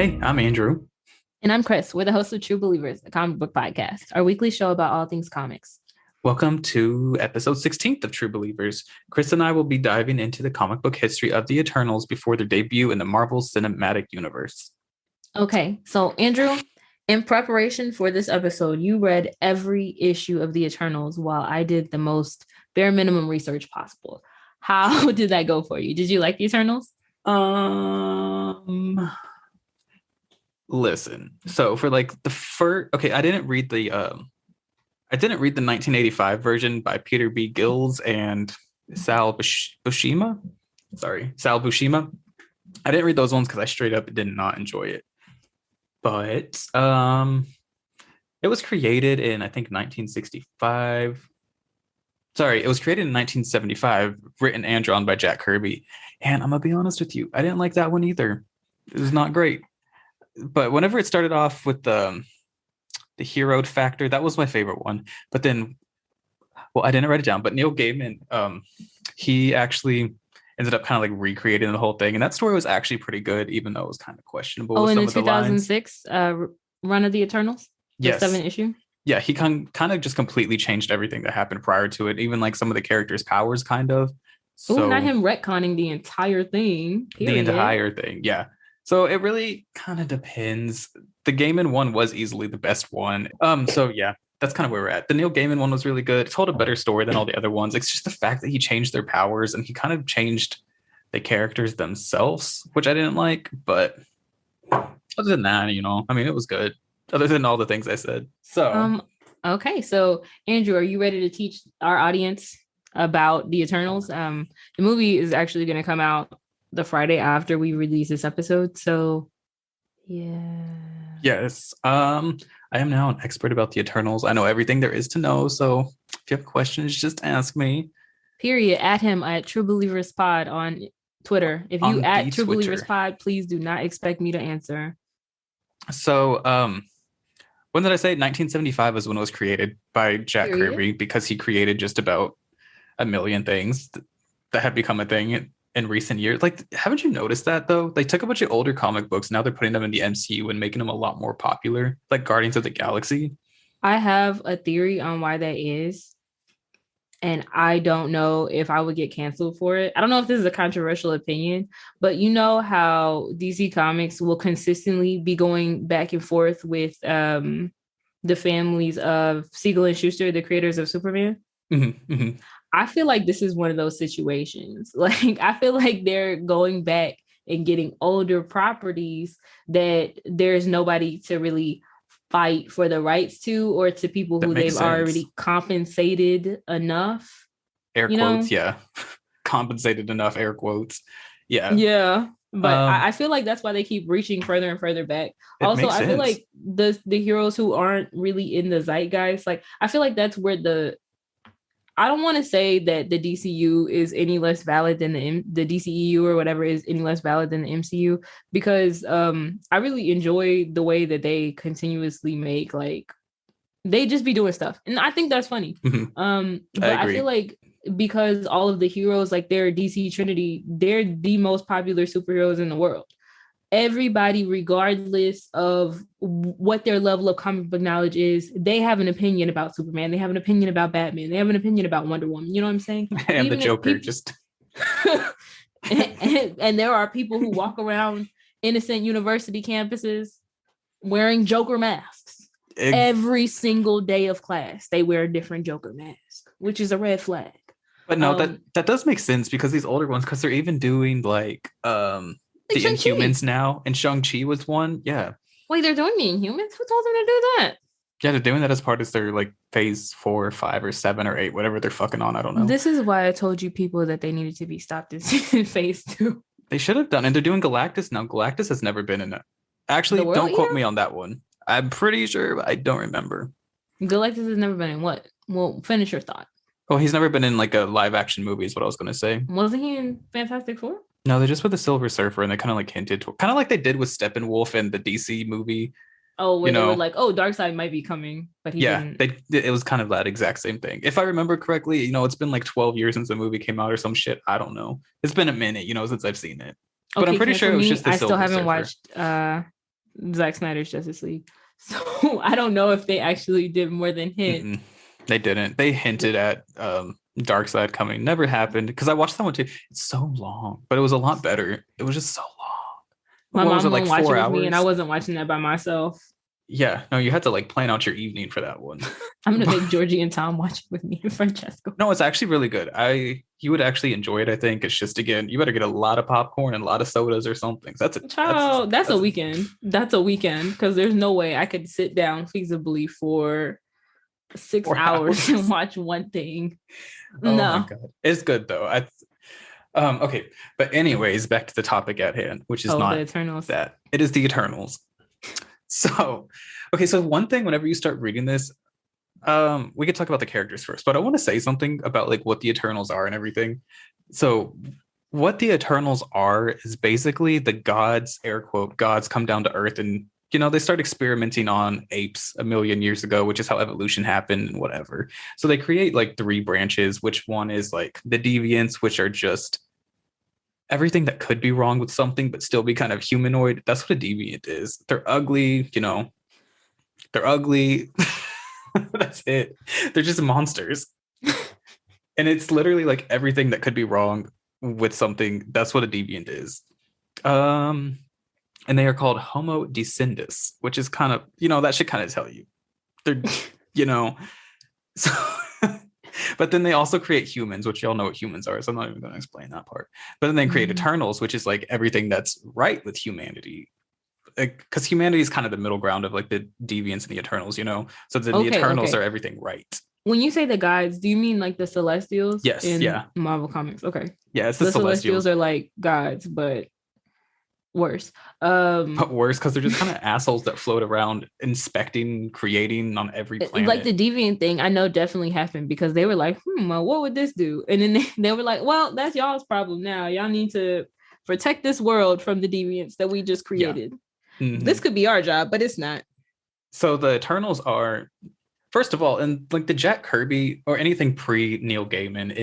Hey, I'm Andrew. And I'm Chris. We're the hosts of True Believers, a comic book podcast, our weekly show about all things comics. Welcome to episode 16th of True Believers. Chris and I will be diving into the comic book history of the Eternals before their debut in the Marvel Cinematic Universe. Okay, so Andrew, in preparation for this episode, you read every issue of the Eternals while I did the most bare minimum research possible. How did that go for you? Did you like the Eternals? Listen. So for like the first, okay, I didn't read the 1985 version by Peter B. Gills and Buscema. Sal Buscema. I didn't read those ones because I straight up did not enjoy it. But it was created in I think 1965. Sorry, it was created in 1975, written and drawn by Jack Kirby. And I'm gonna be honest with you, I didn't like that one either. It was not great. But whenever it started off with the hero factor, that was my favorite one. But then, well, I didn't write it down, but Neil Gaiman, he actually ended up kind of like recreating the whole thing, and that story was actually pretty good, even though it was kind of questionable Oh, with in some the of the lines. 2006 run of the Eternals, the Yes, seven issue. yeah, he kind of just completely changed everything that happened prior to it, even like some of the characters' powers, kind of. Oh, not So him retconning the entire thing. the Period. entire thing, yeah. So it really kind of depends. The Gaiman one was easily the best one. So yeah, that's kind of where we're at. The Neil Gaiman one was really good. It told a better story than all the other ones. It's just the fact that he changed their powers and he kind of changed the characters themselves, which I didn't like. But other than that, I mean, it was good. Other than all the things I said. So Um, okay, so Andrew, are you ready to teach our audience about the Eternals? The movie is actually going to come out the Friday after we release this episode. So, yeah. yes, I am now an expert about the Eternals. I know everything there is to know. So if you have questions, just ask me Period. At him at True Believers Pod on Twitter. If you on the at True Believers Twitter. Pod, please do not expect me to answer. So when did I say 1975 was when it was created by Jack Period. Kirby, because he created just about a million things that had become a thing in recent years. Like, haven't you noticed that though? They took a bunch of older comic books, now they're putting them in the MCU and making them a lot more popular, like Guardians of the Galaxy. I have a theory on why that is. And I don't know if I would get canceled for it. I don't know if this is a controversial opinion, but you know how DC Comics will consistently be going back and forth with the families of Siegel and Schuster, the creators of Superman. Mm-hmm, mm-hmm. I feel like this is one of those situations. Like, I feel like they're going back and getting older properties that there's nobody to really fight for the rights to, or to people That who makes they've sense. already compensated enough, Air you know? quotes, yeah. Compensated enough, air quotes. Yeah. Yeah. But Um, I feel like that's why they keep reaching further and further back. it Also, makes I feel sense. like the heroes who aren't really in the zeitgeist, like I feel like that's where I don't want to say that the DCU is any less valid than the DCEU or whatever is any less valid than the MCU, because I really enjoy the way that they continuously make, like, they just be doing stuff, and I think that's funny. Mhm. I But I feel agree. like because all of the heroes, like, they're DC Trinity, they're the most popular superheroes in the world. Everybody, regardless of what their level of comic book knowledge is, they have an opinion about Superman. They have an opinion about Batman. They have an opinion about Wonder Woman. You know what I'm saying? And the Even if Joker people, just and there are people who walk around innocent university campuses wearing Joker masks. ex- Every single day of class, they wear a different Joker mask, which is a red flag. but no, that Um, that does make sense because these older ones, because they're even doing like like the Shang-Chi. Inhumans now, and Shang-Chi was one. Yeah. Wait, they're doing the Inhumans? Who told them to do that? Yeah, they're doing that as part of their like phase 4 or 5 or 7 or 8, whatever they're fucking on. I don't know. This is why I told you people that they needed to be stopped in phase two. They should have done, and they're doing Galactus now. Galactus has never been in it. The Actually, World don't quote me Eater? on that one. I'm pretty sure, but I don't remember. Galactus has never been in what? Well, finish your thought. Oh, he's never been in like a live action movie, is what I was gonna say. Wasn't he in Fantastic Four? No, they just put the Silver Surfer, and they kind of like hinted to, kind of like they did with Steppenwolf and the DC movie. Oh, You where they were know, like, oh, Darkseid might be coming, but he yeah, didn't. they it was kind of that exact same thing. If I remember correctly, it's been like 12 years since the movie came out or some shit. I don't know. It's been a minute, since I've seen it. But I'm Okay, pretty sure cancel it was me. just the I still Silver haven't Surfer. watched Zack Snyder's Justice League. So I don't know if they actually did more than hint. Mm-mm. They didn't. They hinted at Darkseid coming. Never happened because I watched that one too. It's so long, but it was a lot better. It was just so long. My What was mom it, like won't watch it 4 with hours? me, and I wasn't watching that by myself. Yeah, no, you had to like plan out your evening for that one. I'm gonna make Georgie and Tom watch it with me and Francesco. No, it's actually really good. You would actually enjoy it. I think it's just again, you better get a lot of popcorn and a lot of sodas or something. That's a weekend. That's a weekend because there's no way I could sit down feasibly for 6 hours and watch one thing. Oh no, my God. It's good though. Okay, but anyways, back to the topic at hand, which is not the Eternals. That it is the Eternals. So, okay, so one thing whenever you start reading this, we could talk about the characters first, but I want to say something about like what the Eternals are and everything. So, what the Eternals are is basically the gods, air quote, gods come down to Earth and they start experimenting on apes a million years ago, which is how evolution happened and whatever. So they create like 3 branches, which one is like the deviants, which are just everything that could be wrong with something, but still be kind of humanoid. That's what a deviant is. They're ugly, they're ugly. That's it. They're just monsters. And it's literally like everything that could be wrong with something. That's what a deviant is. And they are called Homo descendus, which is kind of, that should kind of tell you. They're, so but then they also create humans, which y'all know what humans are, so I'm not even going to explain that part. But then they create Eternals, which is like everything that's right with humanity. Because humanity is kind of the middle ground of like the deviants and the Eternals, So then the Eternals are everything right. When you say the gods, do you mean like the Celestials? Yes, in Marvel Comics? Okay. Yeah, it's the Celestials are like gods, but worse. But worse because they're just kind of assholes that float around inspecting, creating on every planet. Like the deviant thing, I know definitely happened because they were like, what would this do? And then they were like, well, that's y'all's problem now. Y'all need to protect this world from the deviants that we just created. Yeah. Mm-hmm. This could be our job, but it's not. So the Eternals are, first of all, and like the Jack Kirby or anything pre-Neil Gaiman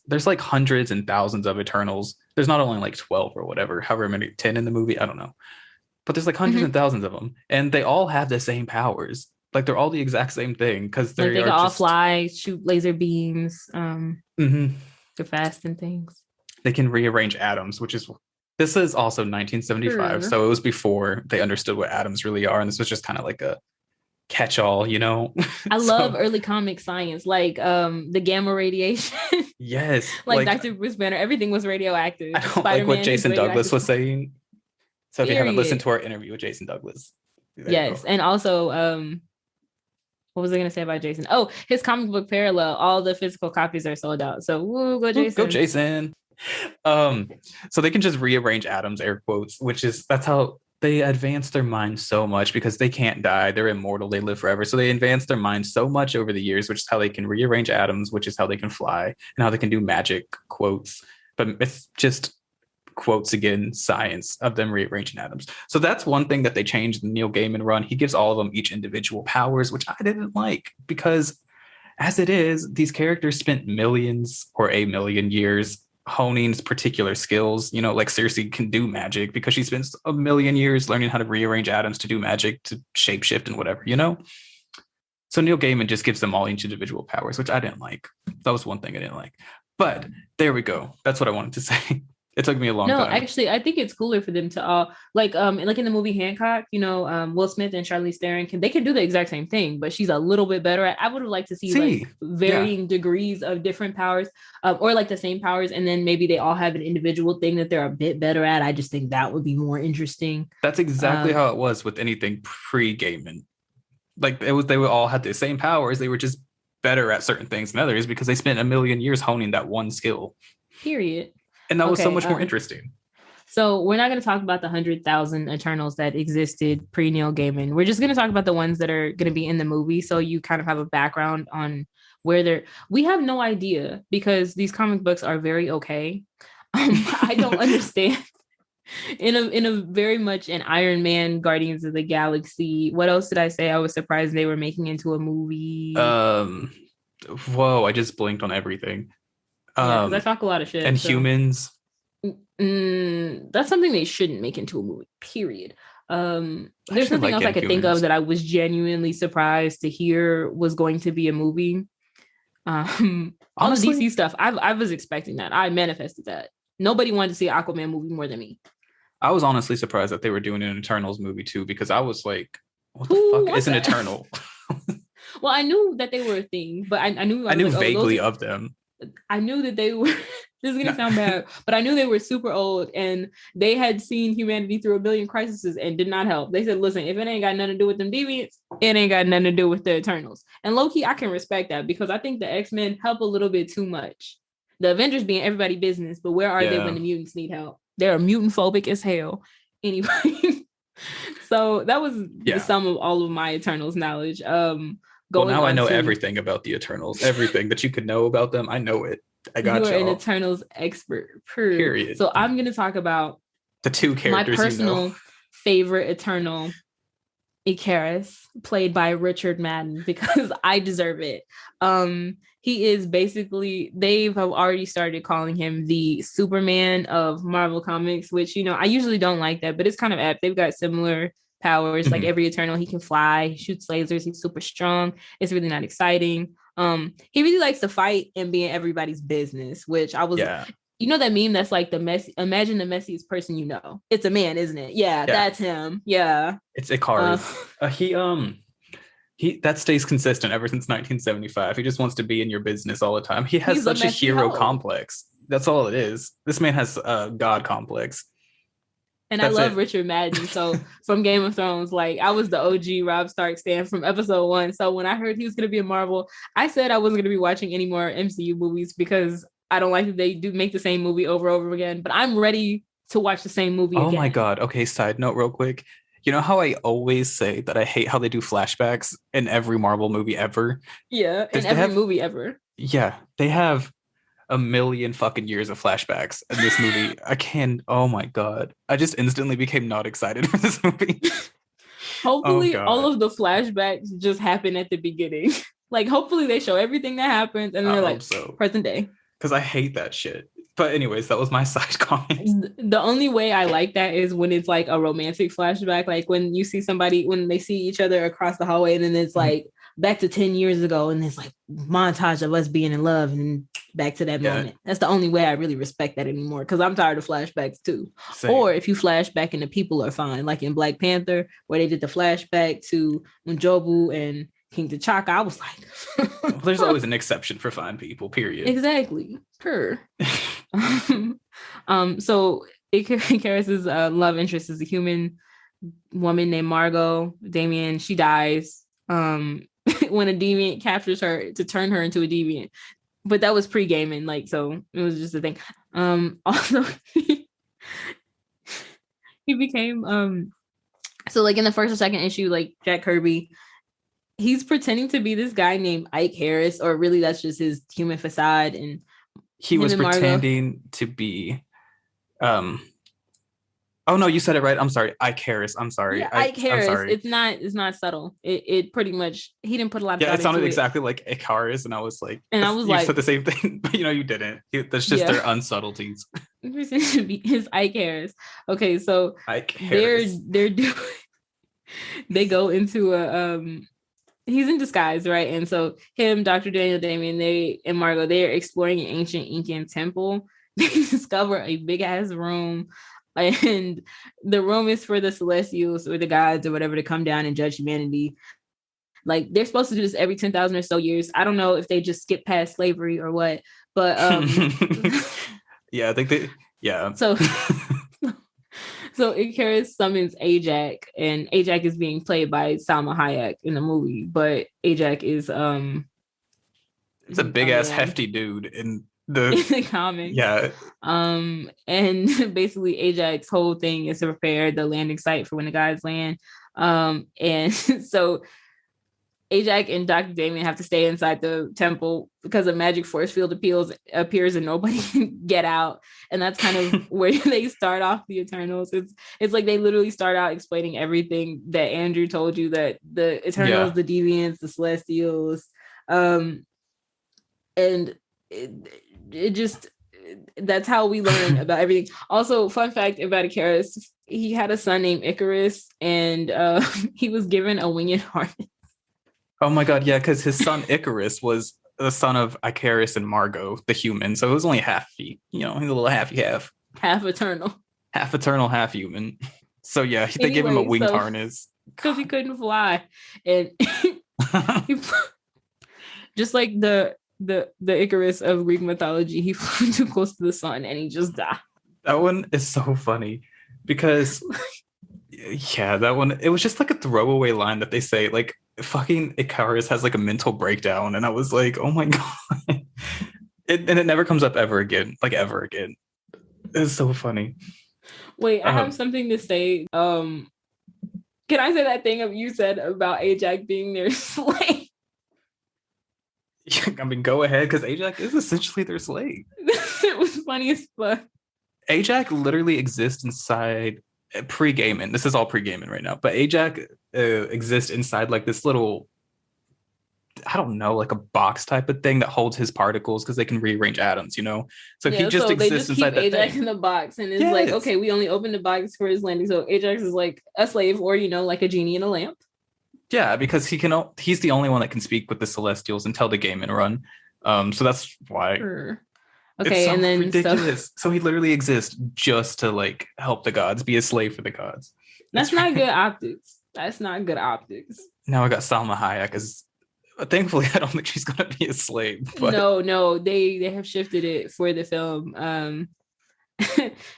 there's like hundreds and thousands of Eternals. There's not only like 12 or whatever, however many, 10 in the movie, I don't know. But there's like hundreds and thousands of them. And they all have the same powers. Like they're all the exact same thing because they can all fly, shoot laser beams, they're fast and things. They can rearrange atoms, this is also 1975. So it was before they understood what atoms really are. And this was just kind of like a catch-all, I love early comic science, like the gamma radiation. Yes. like Dr. Bruce Banner, everything was radioactive. I don't Spider-Man like what Jason Douglas was saying. So if you haven't listened to our interview with Jason Douglas. Yes. And also, what was I going to say about Jason? Oh, his comic book Parallel, all the physical copies are sold out. So go Jason. Go Jason. So they can just rearrange atoms, air quotes, that's how they advance their minds so much because they can't die. They're immortal. They live forever. So they advance their minds so much over the years, which is how they can rearrange atoms, which is how they can fly and how they can do magic, quotes. But it's just quotes again, science of them rearranging atoms. So that's one thing that they changed in the Neil Gaiman run. He gives all of them each individual powers, which I didn't like because as it is, these characters spent millions or a million years honing particular skills, like Cersei can do magic because she spends a million years learning how to rearrange atoms to do magic, to shapeshift and whatever, So Neil Gaiman just gives them all each individual powers, which I didn't like. That was one thing I didn't like. But there we go. That's what I wanted to say. It took me a long time. No, actually, I think it's cooler for them to all like in the movie Hancock, Will Smith and Charlize Theron they can do the exact same thing, but she's a little bit better at. I would have liked to see like varying degrees of different powers, or like the same powers, and then maybe they all have an individual thing that they're a bit better at. I just think that would be more interesting. That's exactly how it was with anything pre-Gaiman. Like they would all had the same powers. They were just better at certain things than others because they spent a million years honing that one skill. Period. And that was so much more interesting. So we're not going to talk about the 100,000 Eternals that existed pre-Neil Gaiman. We're just going to talk about the ones that are going to be in the movie. So you kind of have a background on where we have no idea because these comic books are very okay. I don't understand. In a very much an Iron Man, Guardians of the Galaxy. What else did I say? I was surprised they were making into a movie. Whoa, I just blinked on everything. Because I talk a lot of shit. And Humans. That's something they shouldn't make into a movie, period. There's nothing else I could think of that I was genuinely surprised to hear was going to be a movie. All the DC stuff, I was expecting that. I manifested that. Nobody wanted to see an Aquaman movie more than me. I was honestly surprised that they were doing an Eternals movie too, because I was like, what the fuck is an Eternal? Well, I knew that they were a thing, but I knew vaguely of them. I knew that they were, this is gonna sound bad, but I knew they were super old and they had seen humanity through a billion crises and did not help. They said, listen, if it ain't got nothing to do with them deviants, it ain't got nothing to do with the Eternals. And low-key, I can respect that because I think the X-Men help a little bit too much. The Avengers being everybody's business, but where are they when the mutants need help? They're mutant phobic as hell. Anyway, so that was the sum of all of my Eternals knowledge. Now I know everything about the Eternals. Everything that you could know about them, I know it. I got you. You're an Eternals expert. Period. So I'm going to talk about the two characters. My personal favorite Eternal, chrs, played by Richard Madden, because I deserve it. He is basically, they've already started calling him the Superman of Marvel Comics, which, I usually don't like that, but it's kind of apt. They've got similar powers. Like every Eternal, he can fly, he shoots lasers, he's super strong. It's really not exciting. He really likes to fight and be in everybody's business, which I was that meme that's like imagine the messiest person it's a man, isn't it? Yeah. That's him. It's Icarus. He that stays consistent ever since 1975. He just wants to be in your business all the time. He's such a hero complex. That's all it is. This man has a god complex. And I love Richard Madden. So from Game of Thrones, like I was the OG Robb Stark stan from episode 1. So when I heard he was going to be in Marvel, I said I wasn't going to be watching any more MCU movies because I don't like that they do make the same movie over and over again. But I'm ready to watch the same movie again. Oh my God. Okay, side note real quick. You know how I always say that I hate how they do flashbacks in every Marvel movie ever? Yeah, in every movie ever. Yeah, they have a million fucking years of flashbacks in this movie. Oh my God. I just instantly became not excited for this movie. Hopefully all of the flashbacks just happen at the beginning. Like hopefully they show everything that happens and then they're like, present day. Because I hate that shit. But anyways, that was my side comment. The only way I like that is when it's like a romantic flashback. Like when you see somebody, when they see each other across the hallway and then it's like back to 10 years ago and it's like montage of us being in love and back to that moment. That's the only way I really respect that anymore because I'm tired of flashbacks too. Same. Or if you flash back and the people are fine, like in Black Panther where they did the flashback to Njobu and King T'Chaka, I was like well, there's always an exception for fine people, period. Exactly. Sure. So Icarus's love interest is a human woman named Margot Damien. She dies when a deviant captures her to turn her into a deviant. But that was pre-gaming, like, so it was just a thing. Also, he became so like in the first or second issue, like Jack Kirby, he's pretending to be this guy named Ike Harris, or really that's just his human facade. And he was pretending to be oh no, you said it right. I'm sorry. Ike Harris. I'm sorry. Yeah, Ike Harris. It's not subtle. It pretty much, he didn't put a lot of thought it sounded exactly like Icarus, and I was like, you said the same thing, but you didn't. That's just their unsubtleties. His Ike Harris. Okay, so Ike Harris. they're doing they go into a he's in disguise, right? And so him, Dr. Daniel Damien, and Margot, they're exploring an ancient Incan temple. They discover a big ass room, and the room is for the Celestials or the gods or whatever to come down and judge humanity. Like they're supposed to do this every 10,000 or so years. I don't know if they just skip past slavery or what, but yeah, I think So Icarus summons Ajak, and Ajak is being played by Salma Hayek in the movie, but Ajak is it's a big ass hefty dude in the comics. Yeah. And basically Ajak's whole thing is to prepare the landing site for when the guys land. And so Ajak and Dr. Damien have to stay inside the temple because a magic force field appears and nobody can get out. And that's kind of where they start off the Eternals. It's like they literally start out explaining everything that Andrew told you, that the Eternals, the Deviants, the Celestials, and it just, that's how we learn about everything. Also, fun fact about Icarus, he had a son named Icarus, and he was given a winged harness. Oh my god, yeah, because his son Icarus was the son of Icarus and Margot, the human. So it was only half feet. He's a little half. Half eternal. Half eternal, half human. So yeah, they gave him a winged harness. Because he couldn't fly. And just like the Icarus of Greek mythology, he flew too close to the sun and he just died. That one is so funny because yeah, that one, it was just like a throwaway line that they say, like, fucking Icarus has like a mental breakdown, and I was like, oh my god. And it never comes up ever again. It's so funny. Wait, I have something to say. Can I say that thing you said about Ajax being their slave? I mean, go ahead, because Ajax is essentially their slave. It was funny as fuck. Ajax literally exists inside pre-gaming. This is all pre-gaming right now, but Ajax exists inside like this little, I don't know, like a box type of thing that holds his particles because they can rearrange atoms, So he just exists inside that Ajax thing. in the box, and it's like, okay, we only opened the box for his landing. So Ajax is like a slave, or like a genie in a lamp. Yeah, because he's the only one that can speak with the Celestials and tell the game and run. So that's why. Sure. Okay, so and then ridiculous. So he literally exists just to like help the gods, be a slave for the gods. That's not good optics. That's not good optics. Now I got Salma Hayek as. Thankfully, I don't think she's gonna be a slave. But... No, they have shifted it for the film.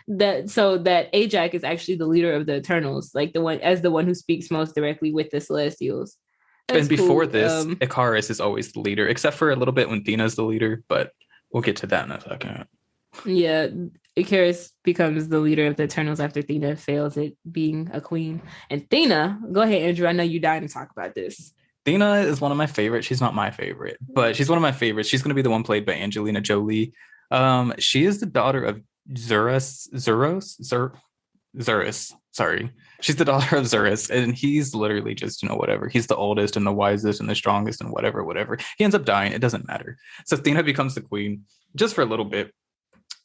that Ajax is actually the leader of the Eternals, like the one who speaks most directly with the Celestials. That's and before this, Icarus is always the leader, except for a little bit when Thena's the leader. But we'll get to that in a second. Yeah, Icarus becomes the leader of the Eternals after Thena fails at being a queen. And Thena, go ahead, Andrew. I know you're dying to talk about this. Thena is one of my favorites. She's not my favorite, but she's one of my favorites. She's going to be the one played by Angelina Jolie. She is the daughter of Zurus. Sorry. She's the daughter of Zurus, and he's literally just, whatever. He's the oldest and the wisest and the strongest and whatever. He ends up dying. It doesn't matter. So Thena becomes the queen just for a little bit.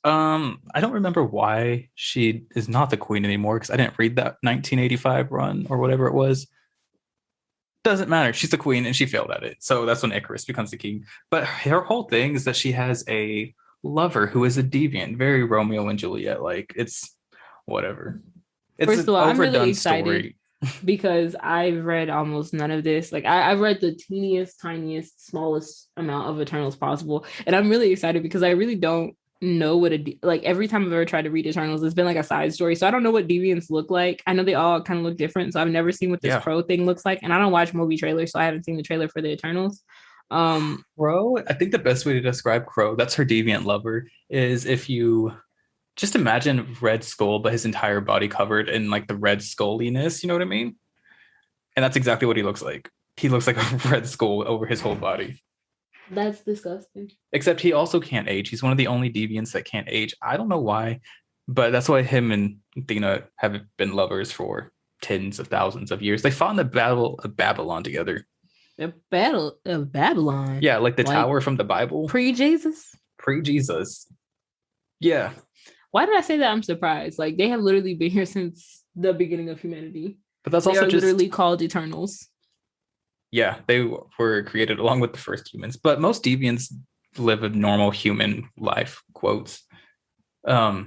I don't remember why she is not the queen anymore because I didn't read that 1985 run or whatever it was. Doesn't matter. She's the queen and she failed at it. So that's when Icarus becomes the king. But her whole thing is that she has a lover who is a deviant, very Romeo and Juliet. Like, it's whatever. It's First of all, I'm really excited story. Because I've read almost none of this. Like, I've read the teeniest, tiniest, smallest amount of Eternals possible. And I'm really excited because I really don't know what every time I've ever tried to read Eternals, it's been like a side story. So I don't know what deviants look like. I know they all kind of look different. So I've never seen what this Crow thing looks like. And I don't watch movie trailers, so I haven't seen the trailer for the Eternals. Crow, I think the best way to describe Crow, that's her deviant lover, is if you just imagine Red Skull, but his entire body covered in like the red skulliness, you know what I mean? And that's exactly what he looks like. He looks like a red skull over his whole body. That's disgusting. Except he also can't age. He's one of the only deviants that can't age. I don't know why, but that's why him and Thena have been lovers for tens of thousands of years. They fought in the Battle of Babylon together. The Battle of Babylon? Yeah, like the tower from the Bible. Pre-Jesus? Pre-Jesus. Yeah. Why did I say that? I'm surprised. Like, they have literally been here since the beginning of humanity. But that's also just literally called Eternals. Yeah, they were created along with the first humans, but most deviants live a normal human life, quotes. Yeah,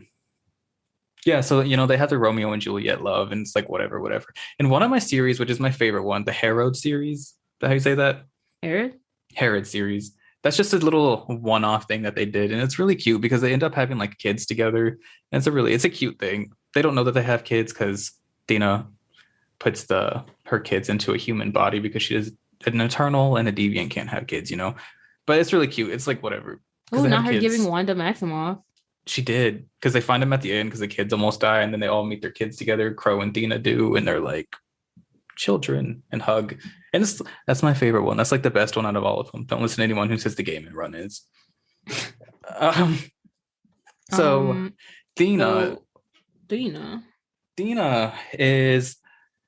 so, they have the Romeo and Juliet love, and it's like, whatever. And one of my series, which is my favorite one, the Herod series, is that how you say that? Herod series. That's just a little one-off thing that they did, and it's really cute because they end up having like kids together, and it's a cute thing. They don't know that they have kids because Thena puts her kids into a human body because she is an Eternal and a deviant can't have kids, but it's really cute. It's like whatever. Oh, not her giving Wanda Maximoff. She did, because they find them at the end because the kids almost die, and then they all meet their kids together. Crow and Thena do, and they're like children and hug. And that's my favorite one. That's like the best one out of all of them. Don't listen to anyone who says the game and run is. Thena is,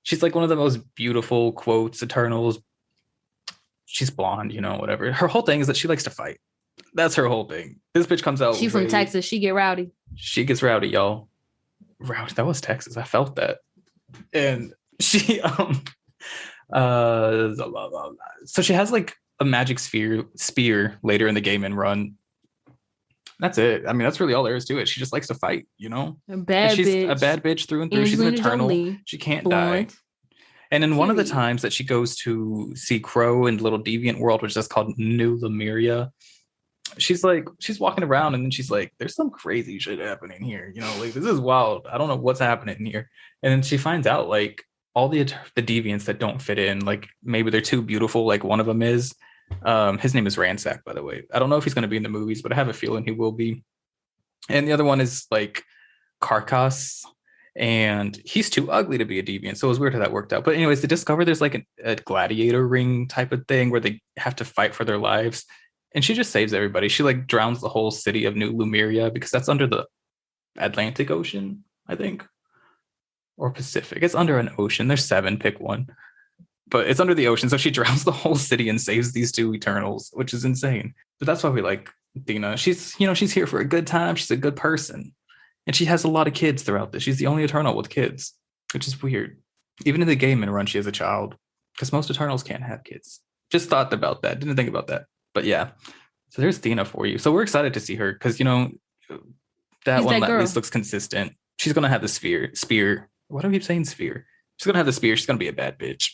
she's like one of the most beautiful, quotes, Eternals. She's blonde, whatever. Her whole thing is that she likes to fight. That's her whole thing. This bitch comes out. She from Texas. She get rowdy. She gets rowdy, y'all. Rowdy. That was Texas. I felt that. And she so she has like a magic spear later in the game and run. That's it. I mean, that's really all there is to it. She just likes to fight, you know? A bad she's bitch. a bad bitch through and through. Angelina She's an eternal. Jolie. She can't die. And in one of the times that she goes to see Crow in Little Deviant World, which is called New Lemuria, she's walking around and then she's like, there's some crazy shit happening here. You know, like, this is wild. I don't know what's happening here. And then she finds out like all the deviants that don't fit in, like maybe they're too beautiful. Like one of them is, his name is Ransack, by the way. I don't know if he's going to be in the movies, but I have a feeling he will be. And the other one is like Carcass, and he's too ugly to be a deviant. So it was weird how that worked out. But anyways, they discover there's like a gladiator ring type of thing where they have to fight for their lives. And she just saves everybody. She like drowns the whole city of New Lemuria because that's under the Atlantic Ocean, I think, or Pacific. It's under an ocean. There's 7, pick one. But it's under the ocean. So she drowns the whole city and saves these 2 Eternals, which is insane. But that's why we like Dina. She's here for a good time. She's a good person. And she has a lot of kids throughout this. She's the only Eternal with kids, which is weird. Even in the game and run, she has a child. Because most Eternals can't have kids. Just thought about that. Didn't think about that. But yeah. So there's Dina for you. So we're excited to see her. Because, you know, that one at least looks consistent. She's going to have the spear. Why do I keep saying sphere? She's going to have the spear. She's going to be a bad bitch.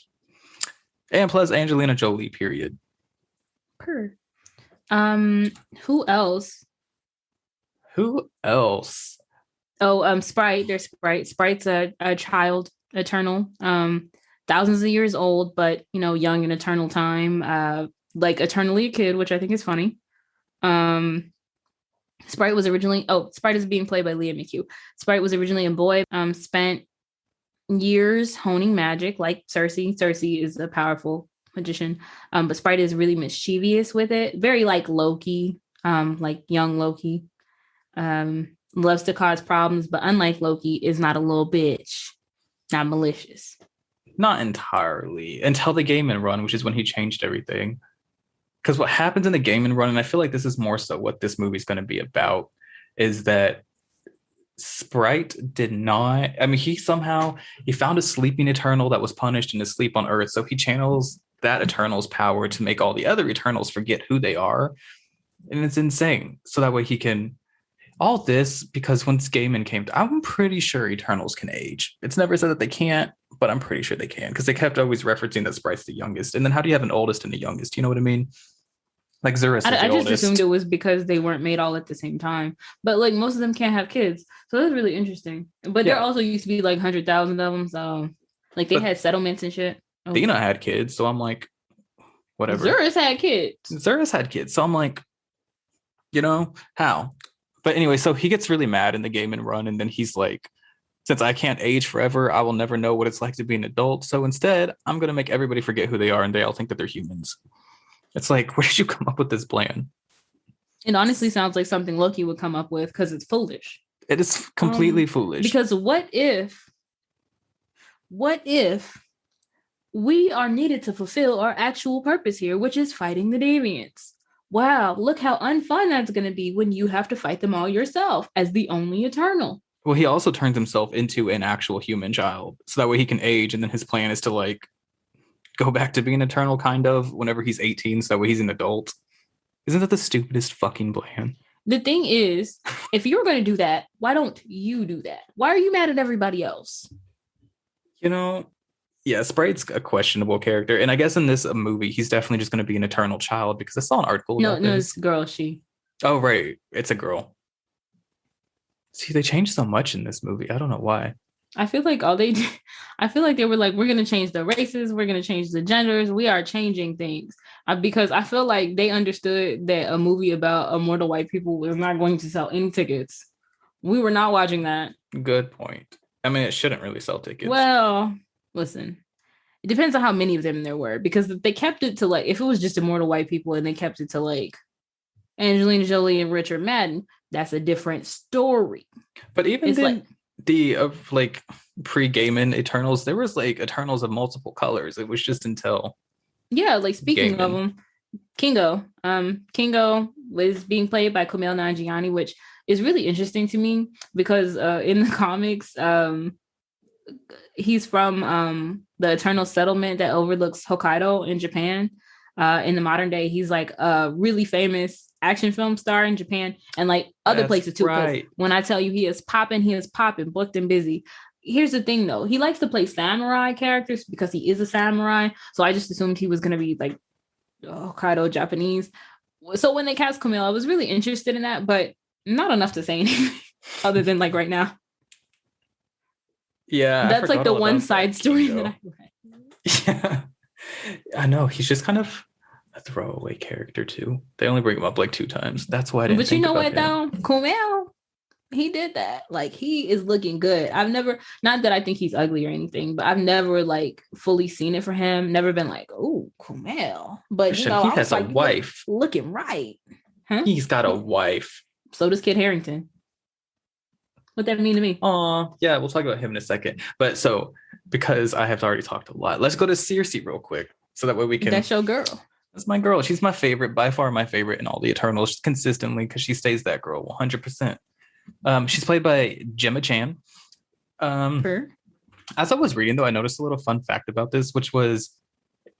And plus Angelina Jolie, period. Who else? Oh, Sprite. There's Sprite. Sprite's a child eternal. Thousands of years old, but you know, young in eternal time. Like eternally a kid, which I think is funny. Sprite was originally Sprite is being played by Leah McHugh. Sprite was originally a boy. Spent years honing magic like Cersei. Cersei is a powerful magician, but Sprite is really mischievous with it, very like Loki, like young Loki. Loves to cause problems, but unlike Loki, is not a little bitch, not malicious. Not entirely until the game and run, which is when he changed everything. Because what happens in the game and run, and I feel like this is more so what this movie's going to be about, is that Sprite did not, I mean, he found a sleeping Eternal that was punished in his sleep on Earth. So he channels that Eternal's power to make all the other Eternals forget who they are. And it's insane. So that way he can, all this, because once Gaiman came to, I'm pretty sure Eternals can age. It's never said that they can't, but I'm pretty sure they can. Because they kept always referencing that Sprite's the youngest. And then how do you have an oldest and the youngest? You know what I mean? Like Zurus is the I just oldest. assumed it was because they weren't made all at the same time. But like most of them can't have kids. So that's really interesting. But there also used to be like 100,000 of them. So like they had settlements and shit. Oh. Dina had kids. So I'm like, whatever. Zurus had kids. So I'm like, you know, how? But anyway, so he gets really mad in the game and run. And then he's like, since I can't age forever, I will never know what it's like to be an adult. So instead, I'm going to make everybody forget who they are and they all think that they're humans. It's like, where did you come up with this plan? It honestly sounds like something Loki would come up with because it's foolish. It is completely foolish. Because what if we are needed to fulfill our actual purpose here, which is fighting the deviants? Wow, look how unfun that's going to be when you have to fight them all yourself as the only Eternal. Well, he also turns himself into an actual human child. So that way he can age. And then his plan is to like go back to being Eternal kind of whenever he's 18. So that way he's an adult. Isn't that the stupidest fucking plan? The thing is, if you were going to do that, why don't you do that? Why are you mad at everybody else? You know, yeah, Sprite's a questionable character. And I guess in this movie, he's definitely just going to be an Eternal child because I saw an article about this. It's a girl, she. Oh, right. It's a girl. See, they changed so much in this movie. I don't know why. I feel like they were like, we're going to change the races. We're going to change the genders. We are changing things. Because I feel like they understood that a movie about immortal white people was not going to sell any tickets. We were not watching that. Good point. I mean, it shouldn't really sell tickets. Well, listen, it depends on how many of them there were. Because they kept it to like, if it was just immortal white people and they kept it to like Angelina Jolie and Richard Madden, that's a different story. But even then, like pre-Gaiman Eternals, there was like Eternals of multiple colors. It was just until like speaking Gaiman. Of them, Kingo was being played by Kumail Nanjiani, which is really interesting to me because in the comics, he's from the Eternal Settlement that overlooks Hokkaido in Japan. In the modern day, he's like a really famous action film star in Japan and like other places too. Right. When I tell you he is popping, booked and busy. Here's the thing though, he likes to play samurai characters because he is a samurai. So I just assumed he was going to be like Hokkaido Japanese. So when they cast Kumail, I was really interested in that, but not enough to say anything other than like right now. Yeah. That's like the one side story that I read. Yeah. I know. He's just kind of a throwaway character too. They only bring him up like 2 times. That's why I didn't. But you know what though? Kumail, he did that. Like he is looking good. I've never, not that I think he's ugly or anything, but I've never like fully seen it for him. Never been like, oh, Kumail. But you know, he has a wife. Looking right. Huh? He's got a wife. So does Kit Harington. What that mean to me? Yeah, we'll talk about him in a second. But so because I have already talked a lot, let's go to Circe real quick. So that way we can. That's your girl. That's my girl. She's my favorite, by far my favorite in all the Eternals consistently because she stays that girl 100%. She's played by Gemma Chan. Sure. As I was reading, though, I noticed a little fun fact about this, which was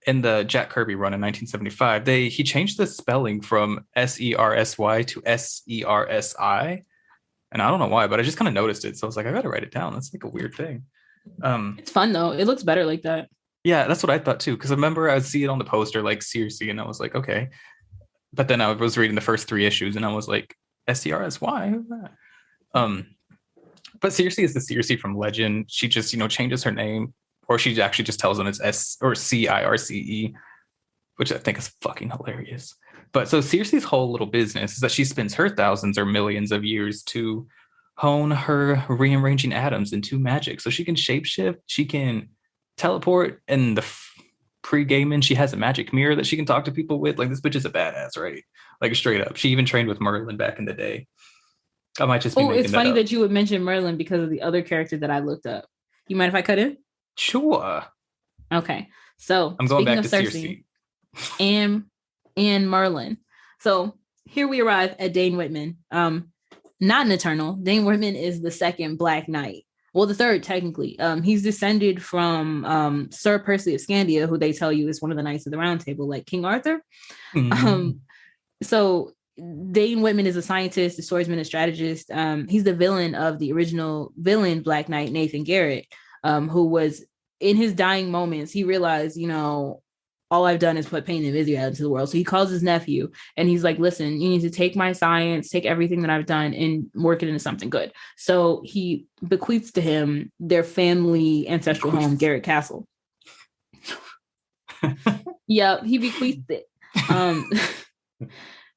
in the Jack Kirby run in 1975, he changed the spelling from SERSY to SERSI. And I don't know why, but I just kind of noticed it. So I was like, I got to write it down. That's like a weird thing. It's fun, though. It looks better like that. Yeah, that's what I thought, too. Because I remember I would see it on the poster, like Circe, and I was like, okay. But then I was reading the first 3 issues, and I was like, SERSY? Who's that? But Circe is the Circe from Legend. She just, changes her name, or she actually just tells them it's S or CIRCE, which I think is fucking hilarious. But so Circe's whole little business is that she spends her thousands or millions of years to hone her rearranging atoms into magic. So she can shapeshift, she can teleport, and the pre-gaming, she has a magic mirror that she can talk to people with. Like, this bitch is a badass, right? Like, straight up. She even trained with Merlin back in the day. I might just be making it's funny that you would mention Merlin because of the other character that I looked up. You mind if I cut in? Sure. Okay. So I'm going back to Circe and Merlin. So here we arrive at Dane Whitman. Not an Eternal. Dane Whitman is the second Black Knight. Well, the third, technically. He's descended from Sir Percy of Scandia, who they tell you is one of the Knights of the Round Table, like King Arthur. Mm-hmm. So Dane Whitman is a scientist, a swordsman, a strategist. He's the villain of the original villain Black Knight, Nathan Garrett, who was in his dying moments. He realized, all I've done is put pain and misery out into the world. So he calls his nephew and he's like, listen, you need to take my science, take everything that I've done and work it into something good. So he bequeaths to him their family ancestral home, Garrett Castle. Yeah, he bequeathed it.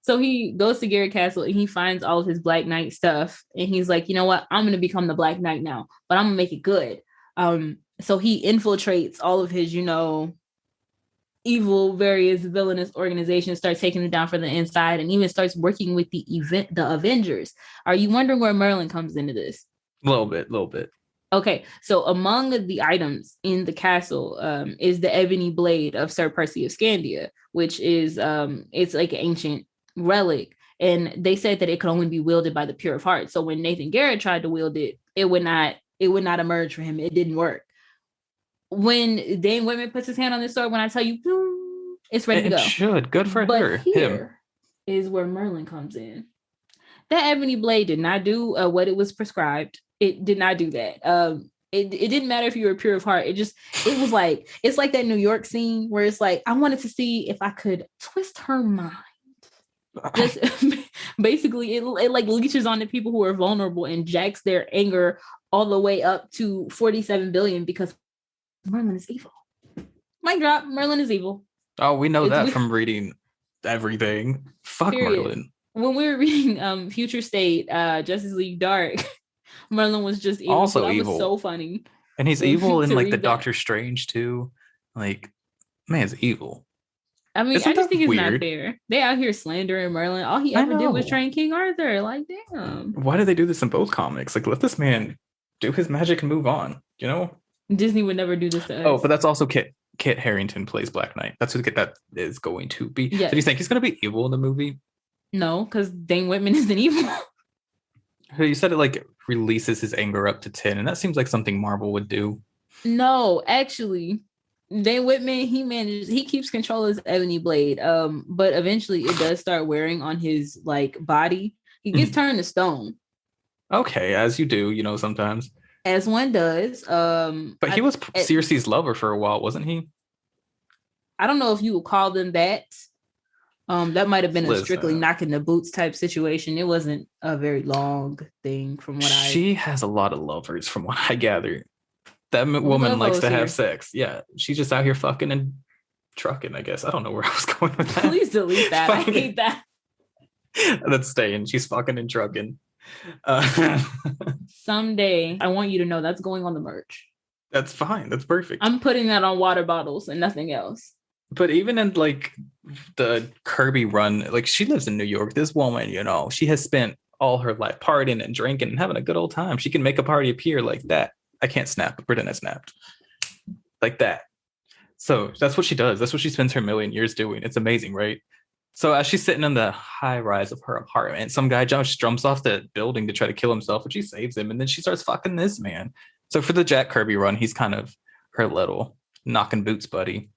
So he goes to Garrett Castle and he finds all of his Black Knight stuff. And he's like, you know what? I'm going to become the Black Knight now, but I'm going to make it good. So he infiltrates all of his, evil, various villainous organizations, starts taking them down from the inside, and even starts working with the Avengers. Are you wondering where Merlin comes into this? A little bit. Okay, so among the items in the castle is the ebony blade of Sir Percy of Scandia, which is it's like an ancient relic, and they said that it could only be wielded by the pure of heart. So when Nathan Garrett tried to wield it, it would not emerge for him. It didn't work. When Dane Whitman puts his hand on this sword, when I tell you, boom, it's ready to go. It should. Good for her. Here is where Merlin comes in. That ebony blade did not do what it was prescribed. It did not do that. It didn't matter if you were pure of heart. It's like that New York scene where it's like, I wanted to see if I could twist her mind. Just basically, it like leeches on the people who are vulnerable and jacks their anger all the way up to 47 billion because Merlin is evil. Mic drop. Merlin is evil. Oh, we know that from reading everything. Fuck period. Merlin. When we were reading Future State, Justice League Dark, Merlin was just evil. Also that evil. Was so funny. And he's evil in like the Doctor Strange too. Like, man's evil. I mean, I just think it's not fair. They out here slandering Merlin. All he ever did was train King Arthur. Like, damn. Why do they do this in both comics? Like, let this man do his magic and move on. Disney would never do this to us. Oh, but that's also Kit Harington plays Black Knight. That's who that is going to be. Yeah. So do you think he's going to be evil in the movie? No, because Dane Whitman isn't evil. You said it like releases his anger up to 10, and that seems like something Marvel would do. No, actually, Dane Whitman, he keeps control of his ebony blade. But eventually it does start wearing on his like body. He gets turned to stone. Okay, as you do, sometimes. As one does. But he was Cersei's lover for a while, wasn't he? I don't know if you would call them that. That might have been a strictly knocking the boots type situation. It wasn't a very long thing from what She has a lot of lovers from what I gather. That woman likes to have sex. Yeah, she's just out here fucking and trucking, I guess. I don't know where I was going with that. Please delete that. I hate that. That's staying. She's fucking and trucking. Someday, I want you to know that's going on the merch. That's fine. That's perfect. I'm putting that on water bottles and nothing else. But even in like the Kirby run, like she lives in New York. This woman, she has spent all her life partying and drinking and having a good old time. She can make a party appear like that. I can't snap, but pretend I snapped. Like that. So that's what she does. That's what she spends her million years doing. It's amazing, right? So as she's sitting in the high rise of her apartment, some guy jumps off the building to try to kill himself, and she saves him. And then she starts fucking this man. So for the Jack Kirby run, he's kind of her little knocking boots buddy.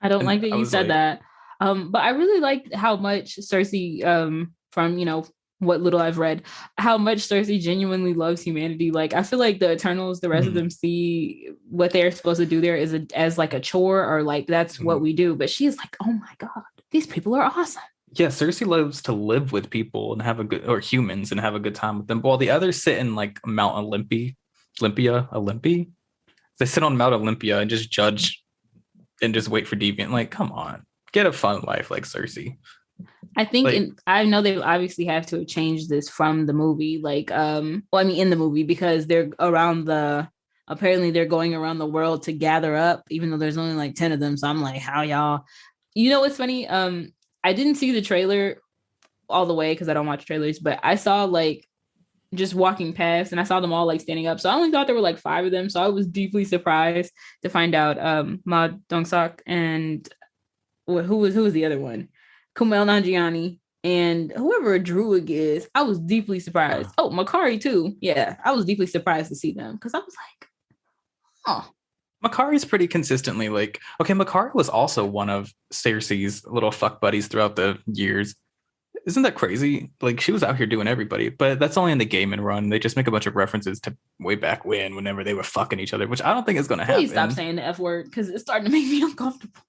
I don't like that you said that. But I really liked how much Cersei, from, what little I've read, how much Cersei genuinely loves humanity. Like, I feel like the Eternals, the rest of them see what they're supposed to do there as like a chore, or like, that's what we do. But she's like, oh my God, these people are awesome. Yeah, Cersei loves to live with people and have a good, or humans, and have a good time with them. While the others sit in like Mount Olympia. They sit on Mount Olympia and just judge and just wait for Deviant. Like, come on, get a fun life like Cersei. I think I know they obviously have to have changed this from the movie. Like, in the movie, because they're apparently they're going around the world to gather up, even though there's only like 10 of them. So I'm like, how y'all? What's funny? I didn't see the trailer all the way because I don't watch trailers, but I saw like just walking past and I saw them all like standing up. So I only thought there were like 5 of them. So I was deeply surprised to find out Ma Dong-seok and who was the other one? Kumail Nanjiani and whoever Druig is. I was deeply surprised. Oh, Makari too. Yeah, I was deeply surprised to see them because I was like, oh. Makari's pretty consistently like, okay, Makari was also one of Cersei's little fuck buddies throughout the years. Isn't that crazy? Like, she was out here doing everybody, but that's only in the game and run. They just make a bunch of references to way back whenever they were fucking each other, which I don't think is going to happen. Please stop saying the F word because it's starting to make me uncomfortable.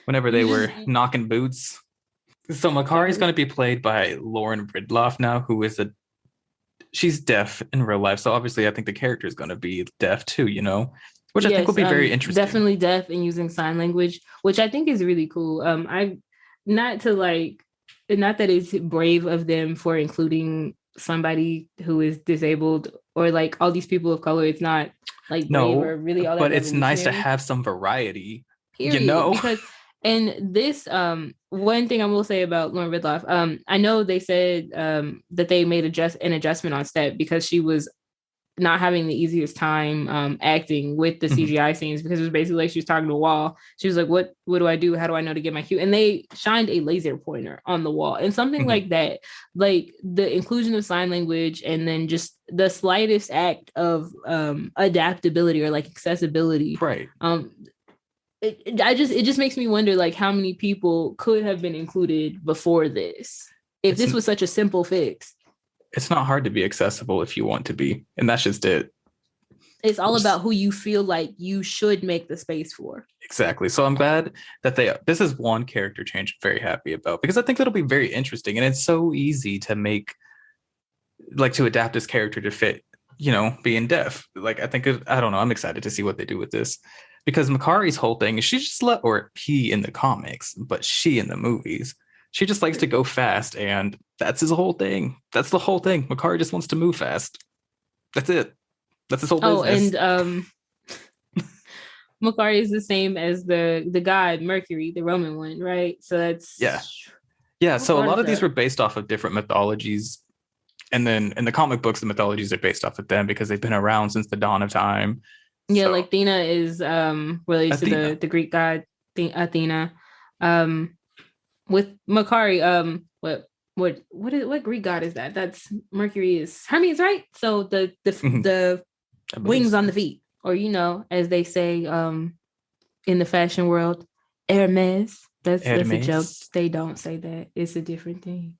Whenever they were knocking boots. So Makari's going to be played by Lauren Ridloff now, who is she's deaf in real life. So obviously I think the character is going to be deaf too, which I think will be very interesting. Definitely deaf and using sign language, which I think is really cool. Not that it's brave of them for including somebody who is disabled or like all these people of color. It's not like brave or really all that. But it's nice to have some variety, period, because and this one thing I will say about Lauren Ridloff, I know they said that they made an adjustment on set because she was not having the easiest time acting with the CGI scenes, because it was basically like she was talking to a wall. She was like, what do I do? How do I know to get my cue? And they shined a laser pointer on the wall and something like that, like the inclusion of sign language and then just the slightest act of adaptability or like accessibility. Right. It just makes me wonder like how many people could have been included before this if this was such a simple fix. It's not hard to be accessible if you want to be, and that's just it. It's all about who you feel like you should make the space for. Exactly. So I'm glad that this is one character change I'm very happy about, because I think that'll be very interesting, and it's so easy to make, like, to adapt this character to fit, being deaf. Like, I don't know, I'm excited to see what they do with this. Because Makari's whole thing is he in the comics, but she in the movies, she just likes to go fast, and that's his whole thing. That's the whole thing. Makari just wants to move fast. That's it. That's his whole business. And Makari is the same as the god Mercury, the Roman one, right? So that's yeah. So a lot of these were based off of different mythologies, and then in the comic books, the mythologies are based off of them because they've been around since the dawn of time. Yeah, like Athena is related to the Greek god Athena. With Makari, what Greek god is that? That's Mercury is Hermes, right? So the wings so. on the feet, or as they say in the fashion world, Hermes. That's a joke. They don't say that. It's a different thing.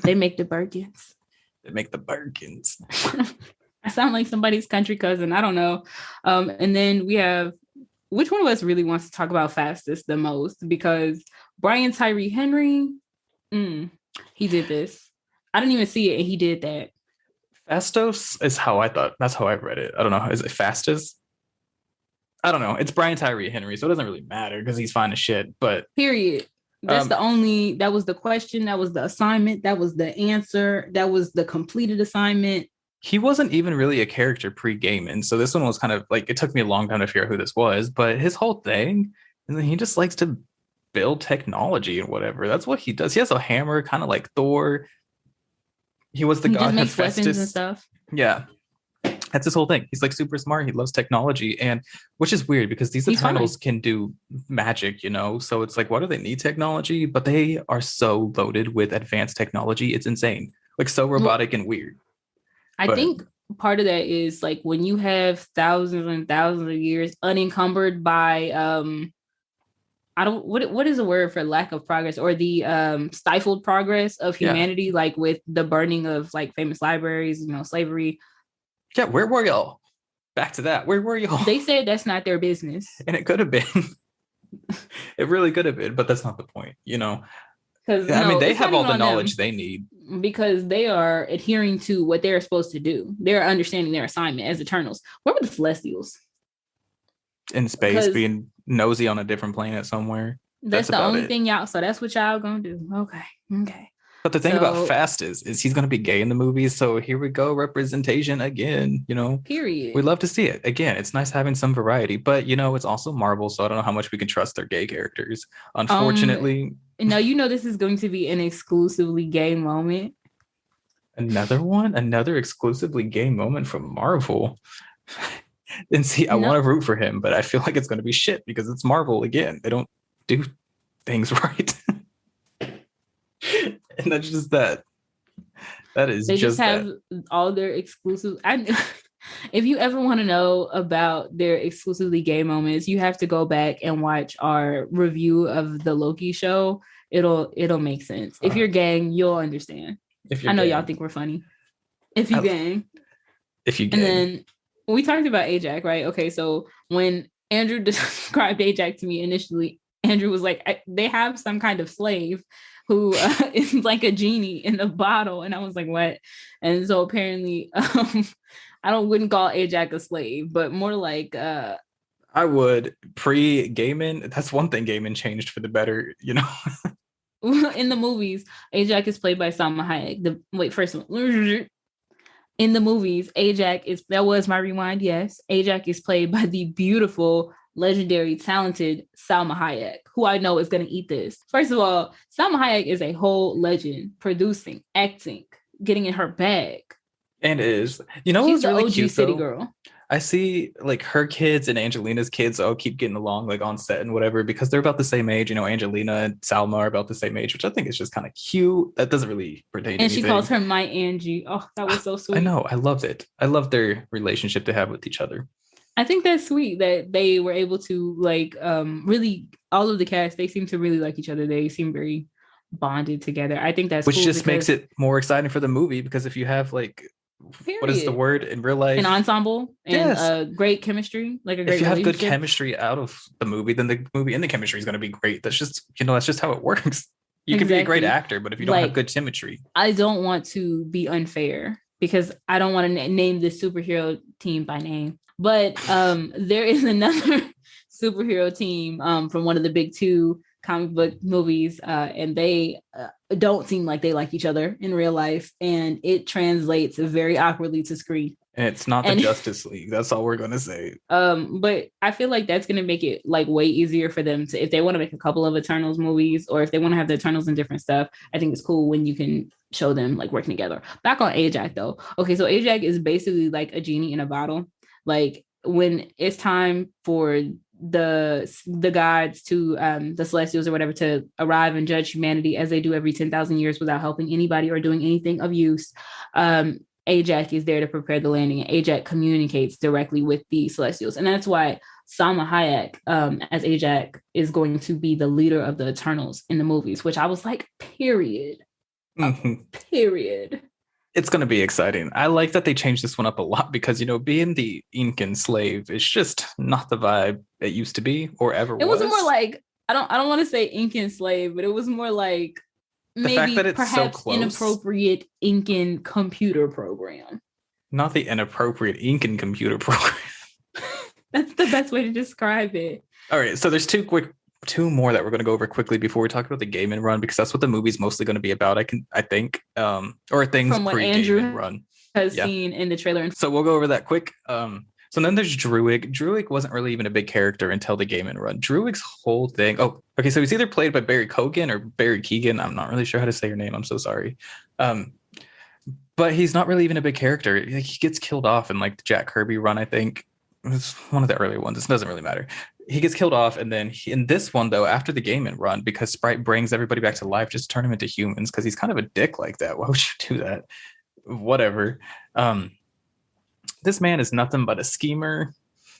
They make the Birkins. They make the Birkins. I sound like somebody's country cousin. I don't know. And then we have, which one of us really wants to talk about fastest the most? Because Brian Tyree Henry, he did this. I didn't even see it, and he did that. Fastos is how I thought. That's how I read it. I don't know. Is it fastest? I don't know. It's Brian Tyree Henry, so it doesn't really matter because he's fine as shit. But period. That's that was the question. That was the assignment. That was the answer. That was the completed assignment. He wasn't even really a character pre-gaming. So this one was kind of like, it took me a long time to figure out who this was, but his whole thing, and then he just likes to build technology and whatever. That's what he does. He has a hammer, kind of like Thor. He was the god Hephaestus and stuff. Yeah. That's his whole thing. He's like super smart. He loves technology, and which is weird because these Eternals can do magic, so it's like, why do they need technology? But they are so loaded with advanced technology. It's insane. Like so robotic and weird. I think part of that is like when you have thousands and thousands of years unencumbered by what is the word for lack of progress, or the stifled progress of humanity, like with the burning of like famous libraries, slavery. Yeah, where were y'all? Back to that. Where were y'all? They said that's not their business. And it could have been. It really could have been, but that's not the point, Because they have all the knowledge they need. Because they are adhering to what they're supposed to do. They're understanding their assignment as Eternals. Where were the Celestials? In space, being nosy on a different planet somewhere. That's the only thing y'all. So that's what y'all gonna do. Okay. But the thing about Fast is he's going to be gay in the movies. So here we go. Representation again, Period. We love to see it. Again, it's nice having some variety. But, it's also Marvel. So I don't know how much we can trust their gay characters. Unfortunately. Now, this is going to be an exclusively gay moment. Another one? Another exclusively gay moment from Marvel. And see, I want to root for him. But I feel like it's going to be shit because it's Marvel again. They don't do things right. And that's just that. That is they just have all their exclusive. If you ever want to know about their exclusively gay moments, you have to go back and watch our review of the Loki show. It'll make sense. If you're gang, you'll understand. I know y'all think we're funny. If you gang. And then we talked about Ajax, right? Okay, so when Andrew described Ajax to me initially, Andrew was like, they have some kind of slave who is like a genie in a bottle. And I was like, what? And so apparently, I wouldn't call Ajax a slave, but more like... I would. Pre-Gaiman, that's one thing Gaiman changed for the better, In the movies, Ajax is played by Salma Hayek. First of all, in the movies, that was my rewind, yes. Ajax is played by the beautiful, legendary, talented Salma Hayek, who I know is going to eat this. First of all, Salma Hayek is a whole legend, producing, acting, getting in her bag. And she's what's the really OG cute, city though? girl. I see like her kids and Angelina's kids all keep getting along like on set and whatever because they're about the same age. Angelina and Salma are about the same age, which I think is just kind of cute. That doesn't really pertain to anything. And she calls her my Angie. Oh, that was so sweet. I know. I loved it. I love their relationship they have with each other. I think that's sweet that they were able to really, all of the cast, they seem to really like each other. They seem very bonded together. I think that's which cool just makes it more exciting for the movie because if you have what is the word in real life? An ensemble and great chemistry, like a great. If you have good chemistry out of the movie, then the movie and the chemistry is going to be great. That's just that's just how it works. You can be a great actor, but if you don't have good symmetry, I don't want to be unfair because I don't want to name this superhero team by name. But there is another superhero team from one of the big two comic book movies, and they don't seem like they like each other in real life, and it translates very awkwardly to screen. And it's not the Justice League. That's all we're gonna say. But I feel like that's gonna make it way easier for them to, if they want to make a couple of Eternals movies, or if they want to have the Eternals and different stuff. I think it's cool when you can show them working together. Back on Ajax though. Okay, so Ajax is basically like a genie in a bottle. When it's time for the gods to the Celestials or whatever to arrive and judge humanity as they do every 10,000 years without helping anybody or doing anything of use. Ajax is there to prepare the landing, and Ajax communicates directly with the Celestials, and that's why Salma Hayek as Ajax is going to be the leader of the Eternals in the movies, which I was like, period. Period. It's going to be exciting. I like that they changed this one up a lot because, you know, being the Incan slave is just not the vibe it used to be or ever was. It was more like, I don't want to say Incan slave, but it was more like maybe perhaps so inappropriate Incan computer program. Not the inappropriate Incan computer program. That's the best way to describe it. All right, so there's two more that we're going to go over quickly before we talk about the Gaiman run, because that's what the movie's mostly going to be about. I think, or things from what Andrew run has seen in the trailer. So we'll go over that quick. So then there's Druig. Druig wasn't really even a big character until the Gaiman run. Druig's whole thing. Oh, okay. So he's either played by Barry Keoghan or Barry Keoghan. I'm not really sure how to say your name. I'm so sorry. But he's not really even a big character. He gets killed off in like the Jack Kirby run, I think. It's one of the early ones. It doesn't really matter. He gets killed off, and then in this one, though, after the Gaiman run, because Sprite brings everybody back to life, just turn him into humans, because he's kind of a dick like that. Why would you do that? Whatever. This man is nothing but a schemer.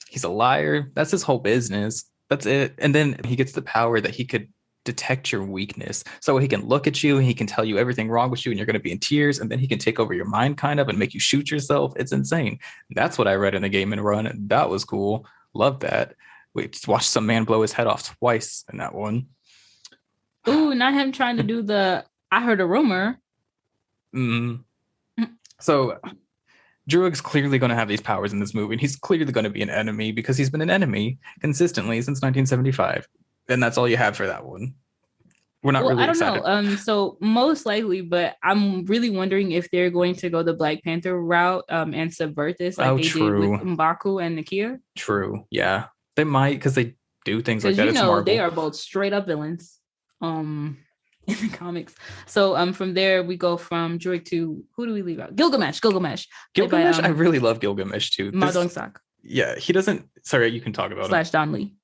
He's a liar. That's his whole business. That's it. And then he gets the power that he could detect your weakness. So he can look at you and he can tell you everything wrong with you and you're going to be in tears, and then he can take over your mind kind of and make you shoot yourself. It's insane. That's what I read in the Gaiman run. That was cool. Love that. We just watched some man blow his head off twice in that one. Ooh, not him trying to do the I heard a rumor. So Druig's clearly going to have these powers in this movie, and he's clearly going to be an enemy because he's been an enemy consistently since 1975. And that's all you have for that one. We're not really excited. I don't know. So most likely, but I'm really wondering if they're going to go the Black Panther route and subvert this like they did with M'Baku and Nakia. True. Yeah. They might, because they do things like that. Because you know they are both straight up villains in the comics. So from there we go from Druig to, who do we leave out? Gilgamesh. Gilgamesh, I really love Gilgamesh too. Ma Dong-sak. Yeah, he doesn't. Sorry, you can talk about / Don Lee.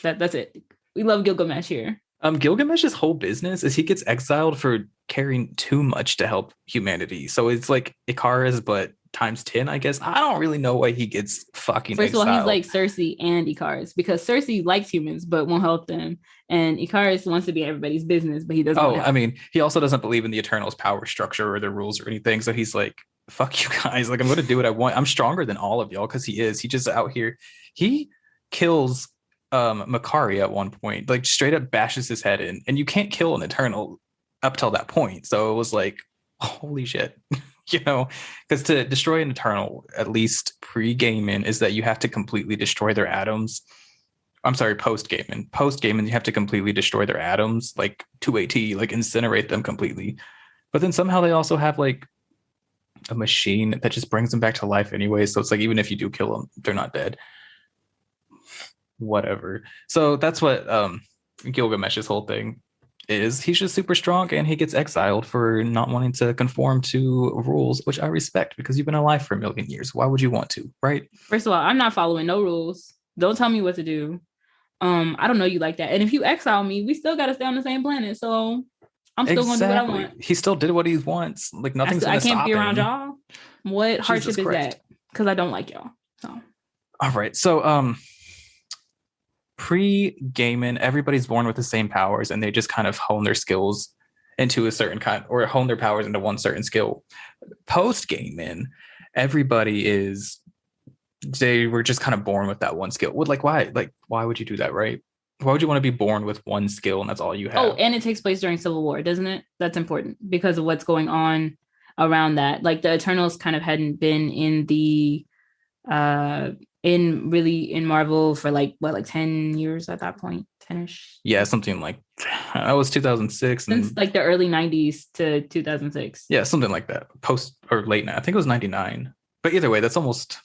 That's it. We love Gilgamesh here. Gilgamesh's whole business is he gets exiled for caring too much to help humanity. So it's like Icarus, but times 10, I guess. I don't really know why he gets fucking First exiled. of all, he's like Cersei and Icarus, because Cersei likes humans but won't help them, and Icarus wants to be everybody's business, but he doesn't. Oh, I mean, he also doesn't believe in the Eternals' power structure or their rules or anything. So he's like, fuck you guys. Like, I'm going to do what I want. I'm stronger than all of y'all, because he is. He just out here. He kills Makari at one point, like straight up bashes his head in, and you can't kill an Eternal up till that point. So it was like, holy shit. You know, because to destroy an Eternal, at least pre-Gaiman, is that you have to completely destroy their atoms. I'm sorry, post-Gaiman. Post-Gaiman, you have to completely destroy their atoms, like to a T, like incinerate them completely. But then somehow they also have like a machine that just brings them back to life anyway. So it's like, even if you do kill them, they're not dead. Whatever. So that's what Gilgamesh's whole thing is. He's just super strong, and he gets exiled for not wanting to conform to rules, which I respect, because you've been alive for 1,000,000 years. Why would you want to, right? First of all, I'm not following no rules. Don't tell me what to do. I don't know you like that. And if you exile me, we still got to stay on the same planet. So I'm still going to do what I want. He still did what he wants. Like, nothing's going to stop him. I can't be around y'all. What hardship is that? Because I don't like y'all. So. All right. So pre-Gaiman, everybody's born with the same powers, and they just kind of hone their skills into a certain kind, or hone their powers into one certain skill. Post-Gaiman, they were just kind of born with that one skill. Why would you do that, right? Why would you want to be born with one skill and that's all you have? Oh, and it takes place during Civil War, doesn't it? That's important because of what's going on around that. Like the Eternals kind of hadn't been in the in Marvel for like 10 years at that point, 10ish. Yeah, something like that was 2006. Since like the early 90s to 2006. Yeah, something like that. Post or late, I think it was 99. But either way, that's almost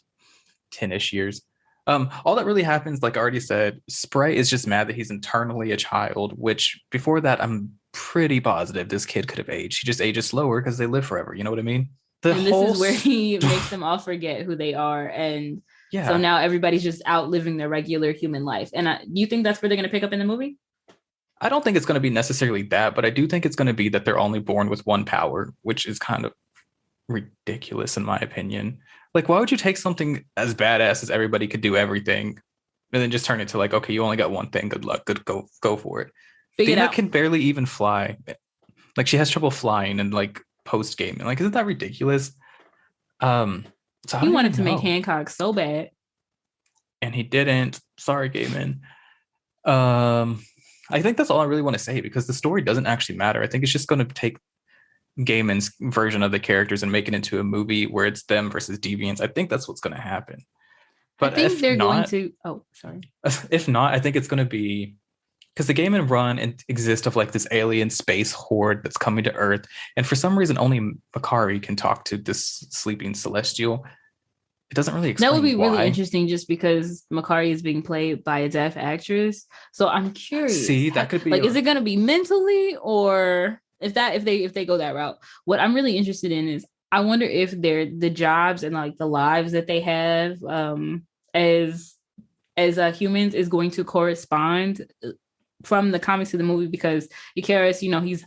10ish years. All that really happens, like I already said, Sprite is just mad that he's internally a child, which before that, I'm pretty positive this kid could have aged. He just ages slower because they live forever. You know what I mean? And this is where he makes them all forget who they are. And So Yeah. now everybody's just out living their regular human life. And you think that's where they're going to pick up in the movie? I don't think it's going to be necessarily that, but I do think it's going to be that they're only born with one power, which is kind of ridiculous in my opinion. Like, why would you take something as badass as everybody could do everything and then just turn it to like, okay, you only got one thing. Good luck. Good, go for it. Figure it Athena out. can barely even fly. Like, she has trouble flying and like post game. Like, isn't that ridiculous? So I He don't wanted even to make know. Hancock so bad. And he didn't. Sorry, Gaiman. I think that's all I really want to say because the story doesn't actually matter. I think it's just going to take Gaiman's version of the characters and make it into a movie where it's them versus deviants. I think that's what's going to happen. I But think they're going to. Oh, sorry. if not, I think it's going to be because the Gaiman run and exist of like this alien space horde that's coming to Earth, and for some reason only Makari can talk to this sleeping celestial. It doesn't really explain That would be why. really interesting just because Makari is being played by a deaf actress. So I'm curious. See, that could be like, is it going to be mentally, or if they go that route? What I'm really interested in is I wonder if the jobs and like the lives that they have as humans is going to correspond from the comics to the movie, because Icarus, he's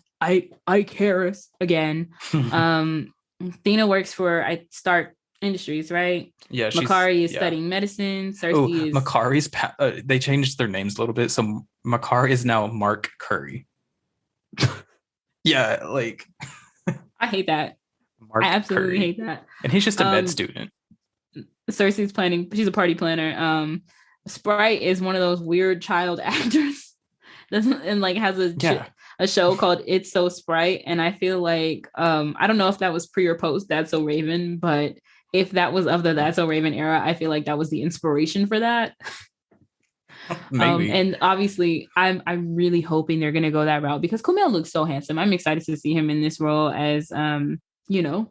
Icarus again. Thena works for Stark Industries, right? Yeah, Makari is studying medicine. Cersei is Makari's. They changed their names a little bit, so Makari is now Mark Curry. Yeah, like I hate that. Mark I absolutely Curry. hate that. And he's just a med student. Cersei's planning. She's a party planner. Sprite is one of those weird child actors. And like has a show called It's So Sprite, and I feel like I don't know if that was pre or post That's So Raven, but if that was of the That's So Raven era, I feel like that was the inspiration for that. Maybe. And obviously I'm really hoping they're gonna go that route because Kumail looks so handsome. I'm excited to see him in this role as Kingo.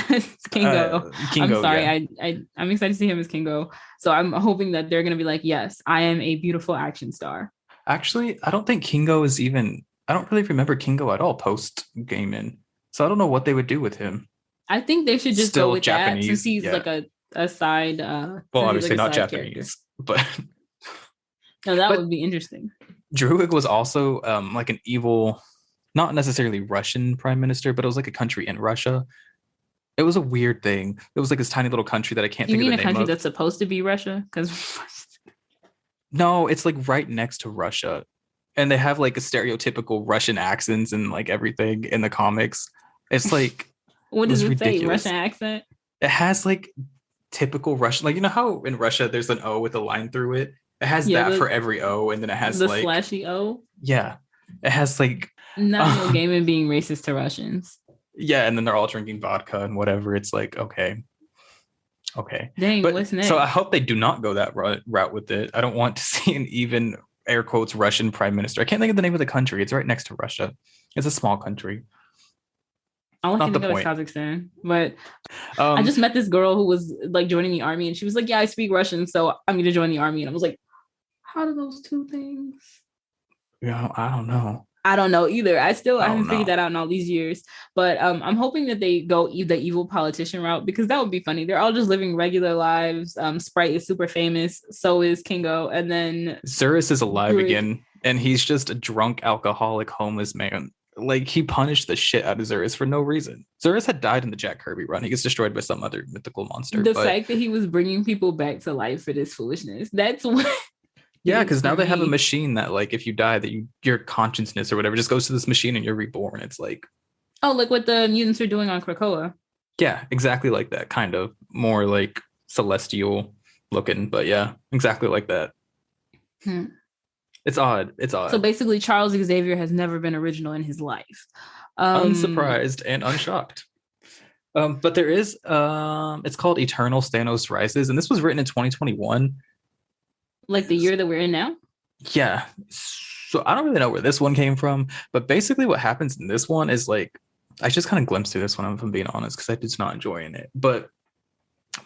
I'm sorry, yeah. I'm excited to see him as Kingo. So I'm hoping that they're gonna be like, yes, I am a beautiful action star. Actually, I don't think Kingo is even. I don't really remember Kingo at all post Gaiman, so I don't know what they would do with him. I think they should just Still go with Japanese, that since he's like a side. Well, obviously like not Japanese, but no, that would be interesting. Druig was also like an evil, not necessarily Russian prime minister, but it was like a country in Russia. It was a weird thing. It was like this tiny little country that I can't think of the name of. You mean a country that's supposed to be Russia? Because no, it's like right next to Russia. And they have like a stereotypical Russian accents and like everything in the comics. It's like what does it say? Russian accent? It has like typical Russian, like you know how in Russia there's an O with a line through it? It has that for every O, and then it has the like slashy O. Yeah. It has like not Gaiman being racist to Russians. Yeah, and then they're all drinking vodka and whatever. It's like, okay. Dang, but, what's next? So I hope they do not go that route with it. I don't want to see an even air quotes Russian prime minister. I can't think of the name of the country. It's right next to Russia. It's a small country. All I can think of is Kazakhstan. But I just met this girl who was like joining the army, and she was like, "Yeah, I speak Russian, so I'm going to join the army." And I was like, "How do those two things?" Yeah, I don't know. I don't know either. I haven't figured that out in all these years. But I'm hoping that they go the evil politician route, because that would be funny. They're all just living regular lives. Sprite is super famous. So is Kingo. And then Zurus is alive again. And he's just a drunk, alcoholic, homeless man. Like, he punished the shit out of Zurus for no reason. Zurus had died in the Jack Kirby run. He gets destroyed by some other mythical monster. The fact that he was bringing people back to life for this foolishness. That's what... Yeah, because now they have a machine that, like, if you die, that your consciousness or whatever just goes to this machine and you're reborn. It's like, oh, like what the mutants are doing on Krakoa. Yeah, exactly like that. Kind of more like celestial looking, but yeah, exactly like that. It's odd. So basically, Charles Xavier has never been original in his life. Unsurprised and unshocked. But there is, it's called Eternal Thanos Rises, and this was written in 2021. Like the year that we're in now? Yeah. So I don't really know where this one came from, but basically what happens in this one is like, I just kind of glimpsed through this one, if I'm being honest, because I was not enjoying it. But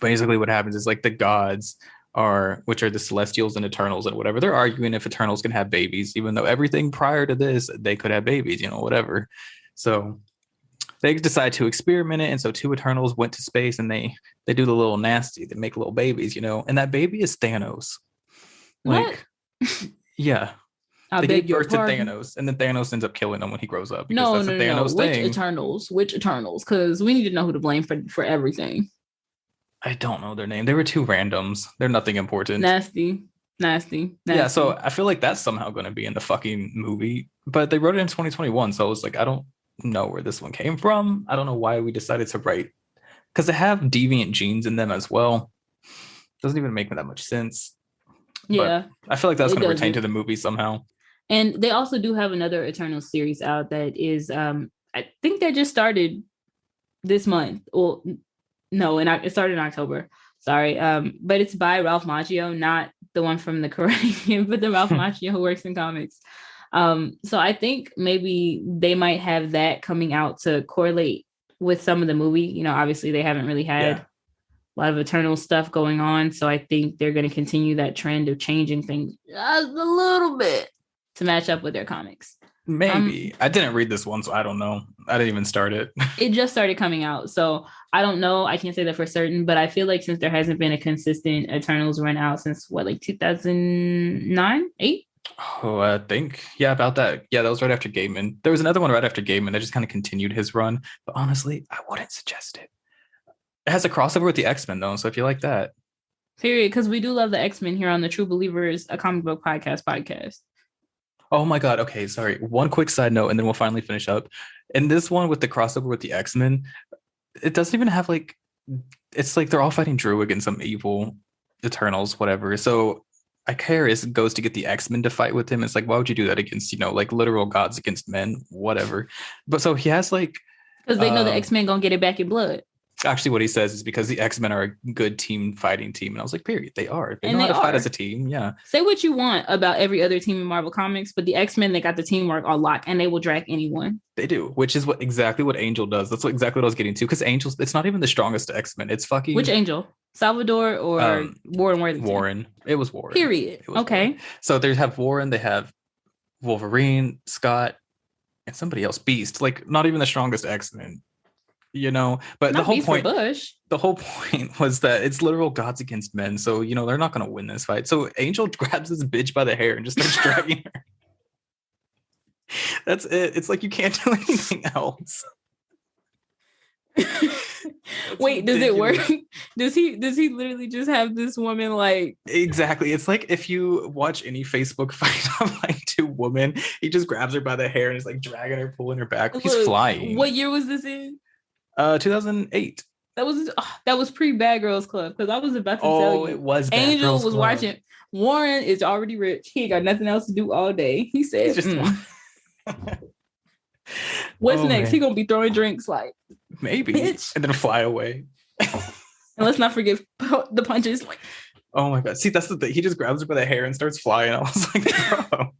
basically what happens is like the gods which are the Celestials and Eternals and whatever, they're arguing if Eternals can have babies, even though everything prior to this, they could have babies, whatever. So They decide to experiment it, and so two Eternals went to space, and they do the little nasty. They make little babies, and that baby is Thanos. What? Yeah. I They beg gave your birth to pardon. Thanos, and then Thanos ends up killing him when he grows up because No, that's no, a no, no. Thanos Which thing. Eternals? Which Eternals? Because we need to know who to blame for everything. I don't know their name. They were two randoms. They're nothing important. Nasty. Yeah, so I feel like that's somehow going to be in the fucking movie, but they wrote it in 2021, so I was like, I don't know where this one came from. I don't know why we decided to write, because they have deviant genes in them as well. Doesn't even make that much sense. Yeah, but I feel like that's going to pertain to the movie somehow. And they also do have another Eternal series out that is, I think that just started this month. Well, no, and it started in October. Sorry, but it's by Ralph Macchio, not the one from the Korean, but the Ralph Macchio who works in comics. So I think maybe they might have that coming out to correlate with some of the movie. Obviously they haven't really had a lot of Eternal stuff going on, so I think they're going to continue that trend of changing things just a little bit to match up with their comics. Maybe. I didn't read this one, so I don't know. I didn't even start it. It just started coming out, so I don't know. I can't say that for certain, but I feel like since there hasn't been a consistent Eternals run out since 2009, 8? Oh, I think. Yeah, about that. Yeah, that was right after Gaiman. There was another one right after Gaiman that just kind of continued his run. But honestly, I wouldn't suggest it. It has a crossover with the X-Men, though, so if you like that. Period, because we do love the X-Men here on the True Believers, a comic book podcast. Oh my God. Okay, sorry. One quick side note, and then we'll finally finish up. In this one with the crossover with the X-Men, it doesn't even have it's like they're all fighting Drew against some evil Eternals, whatever. So Icarus goes to get the X-Men to fight with him. It's like, why would you do that against, literal gods against men, whatever. But so he has because they know the X-Men gonna get it back in blood. Actually, what he says is because the X-Men are a good fighting team. And I was like, period. They are. They know how to fight as a team. Yeah. Say what you want about every other team in Marvel Comics, but the X-Men, they got the teamwork on lock and they will drag anyone. They do, which is exactly what Angel does. That's exactly what I was getting to. Because Angel's, it's not even the strongest X-Men. It's fucking... Which Angel? Salvador or Warren Worthington? Warren. It was Warren. Period. Okay. Warren. So they have Warren, they have Wolverine, Scott, and somebody else, Beast. Not even the strongest X-Men. But not the whole point was that it's literal gods against men, so they're not going to win this fight. So Angel grabs this bitch by the hair and just starts dragging her. That's it. It's like you can't do anything else. Wait, does it work? Does he literally just have this woman Exactly. It's like if you watch any Facebook fight of two women, he just grabs her by the hair and is dragging her, pulling her back. He's flying. What year was this in? 2008. That was pre Bad Girls Club, because I was about to tell you. Oh, it was Bad Angel Girls was Club. watching. Warren is already rich. He ain't got nothing else to do all day. He said, "What's next? Man. He gonna be throwing drinks maybe, bitch. And then fly away." And let's not forget the punches. Oh my God! See, that's the thing. He just grabs her by the hair and starts flying. I was like, bro.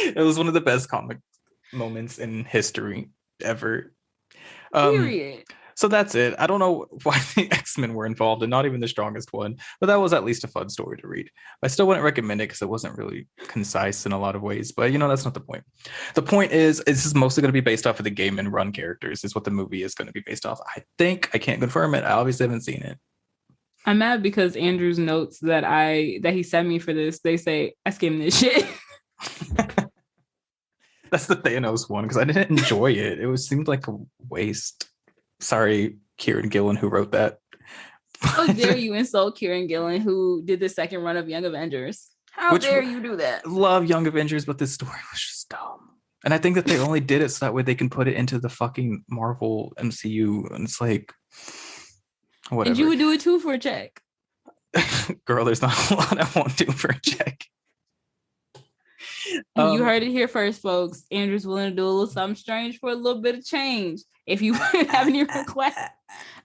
It was one of the best comic moments in history ever. Period. So that's it. I don't know why the X-Men were involved, and not even the strongest one, but that was at least a fun story to read. I still wouldn't recommend it because it wasn't really concise in a lot of ways, but that's not the point. The point is this is mostly going to be based off of the game and run characters is what the movie is going to be based off. I think. I can't confirm it. I obviously haven't seen it. I'm mad because Andrew's notes that he sent me for this, they say I skimmed this shit. That's the Thanos one because I didn't enjoy it. It seemed like a waste. Sorry, Kieran Gillen, who wrote that. How dare you insult Kieran Gillen, who did the second run of Young Avengers? How dare you do that? Love Young Avengers, but this story was just dumb. And I think that they only did it so that way they can put it into the fucking Marvel MCU. And it's like, whatever. And you would do it too for a check. Girl, there's not a lot I won't do for a check. You heard it here first, folks. Andrew's willing to do a little something strange for a little bit of change. If you have any requests,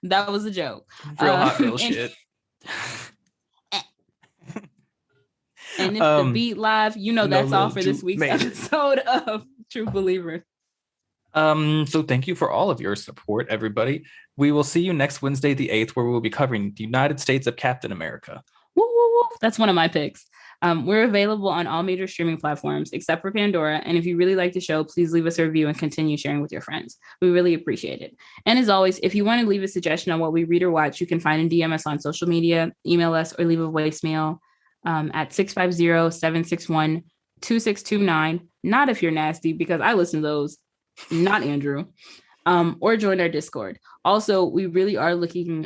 that was a joke. Real hot girl shit. And if the beat live, that's all for this week's episode of True Believer. So thank you for all of your support, everybody. We will see you next Wednesday, the 8th, where we will be covering the United States of Captain America. Woo, woo, woo. That's one of my picks. We're available on all major streaming platforms except for Pandora. And if you really like the show, please leave us a review and continue sharing with your friends. We really appreciate it. And as always, if you want to leave a suggestion on what we read or watch, you can find and DM us on social media, email us, or leave a voicemail at 650-761-2629. Not if you're nasty, because I listen to those, not Andrew. Or join our Discord. Also, we really are looking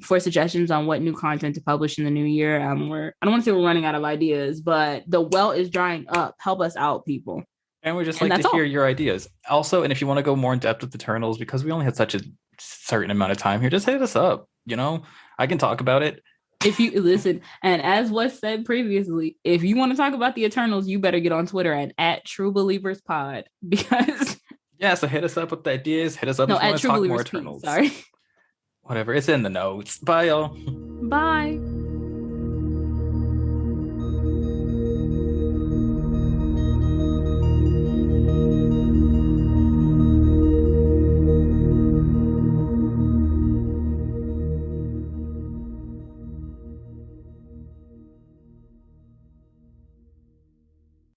for suggestions on what new content to publish in the new year. I don't want to say we're running out of ideas, but the well is drying up. Help us out, people. And we just like to hear your ideas. Also, and if you want to go more in depth with Eternals, because we only had such a certain amount of time here, just hit us up. I can talk about it. If you listen, and as was said previously, if you want to talk about the Eternals, you better get on Twitter at True Believers Pod, because yeah, so hit us up with the ideas. Hit us up if you want to talk more Eternals. Sorry. Whatever. It's in the notes. Bye, y'all. Bye.